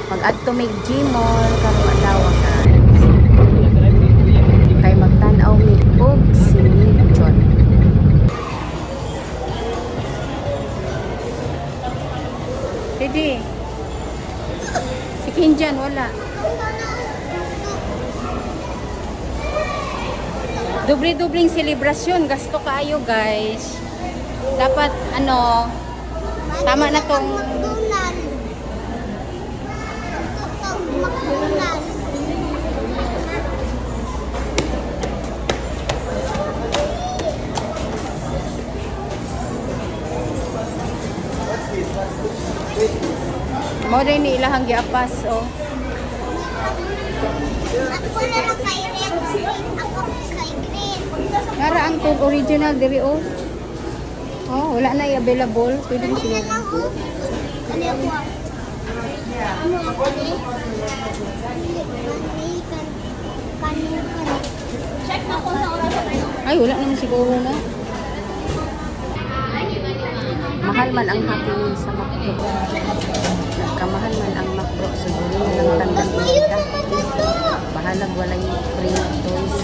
Mag-adto mig Gmall karong adlaw guys. Kay magtan-aw mi og sinichon. Didi. Si Kinjan wala. Dobre-dobring selebrasyon, gasto kaayo guys. Dapat ano, tama na tong mo rin ni ilahang giapas oh. Ako na lang kay Red. Ako kay Green. Nara ang tog original diri oh. Oh, wala na i-available. Pwede mo sila. Ano ako? Ano ako ni? Check na ko sa oras na tayo. Ay, wala naman siguro na. Mahal man ang Happy Meal sa Macdo. Kamahal man ang Macdo. Siguro na lang tandang kita. Bahalag wala yung free toys.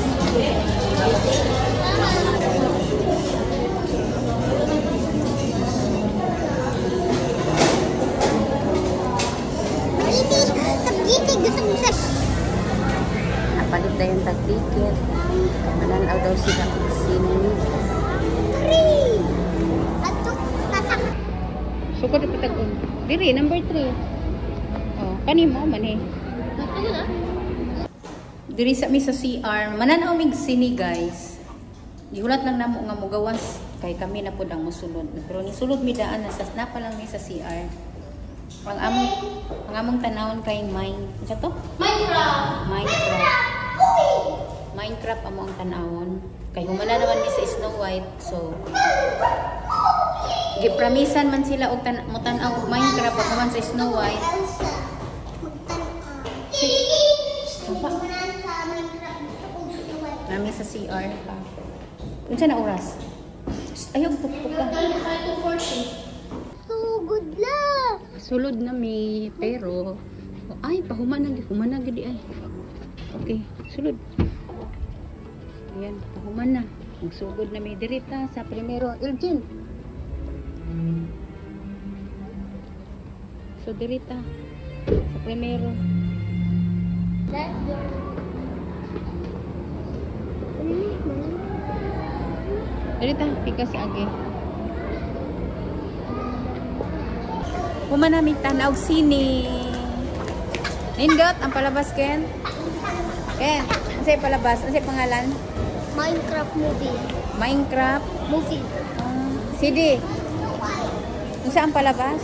Napalit na yung tag-ticket. Kaya mananaw daw sila kung sino yun. So, ko dapat tag-on. Diri, number 3. Oh, kanimo man eh. Diri sa mi sa CR. Mananaw mig sini guys. Gihulat lang namo nga mogawas kay kami na pud ang mosulod. Pero ni sulod mi daan na sa pa lang mi sa CR. Ang among tanawon kay Minecraft. Ano to? Minecraft amo ang tanawon. Kay humana naman mi sa Snow White. So gipramisan man sila og mutan-aw og Minecraft pag man sa Snow White. Nami sa CR pa. Unsa na oras? Ayaw pupuk ka. Good luck. Sulod na mi pero ay humana gid ay. Okay, sulod. Ayan, humana. Magsugod na mi dirita sa primero. Elgin. So dirita sa primero. Let's go. Dirita pikas agi. Humana mi tanaw sini. Nindot ang palabas Ken. Ken, unsay palabas? Unsay pangalan? Minecraft movie. Minecraft Movie. CD. Unsa ang palabas?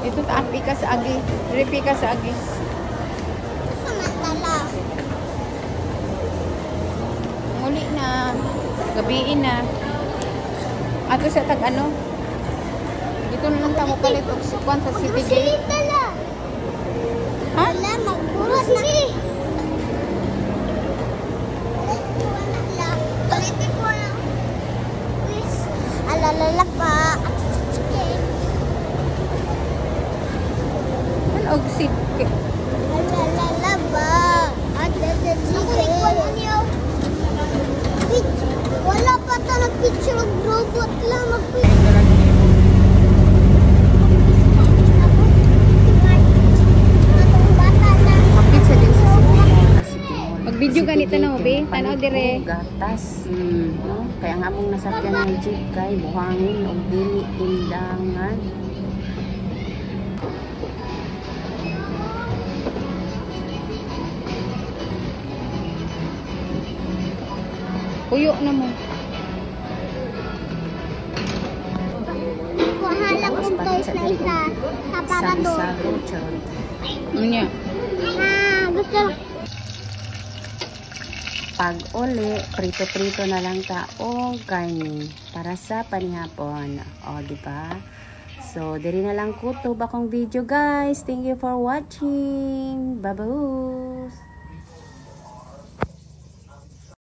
Ito taang pika sa agi. Ripika sa agi. Samantala. Muli na. Gabiin na. Ato sa tag ano? Dito na lang tamo palit og sukan sa City Gate. Tala. Ha? Wala, magbuhat na. Palitin ko na. Please. Alalala pa. Ano og City? Alalala ba? Wala pa ta nag-picture of robot lang. Kapit sa din sa City Mall. Mag-video ganito na be. Tanaw dire. Gatas. No? Kaya ang among nasakyan ng jeep kay buhangin og dili indangan. Puyo na mo. Kuhala kong toys na isa sa parador. Unya. Gusto. Pag uli, prito-prito na lang ta o karne para sa panihapon. O, di ba? So, diri na lang kutob akong video guys. Thank you for watching. Bye-bye.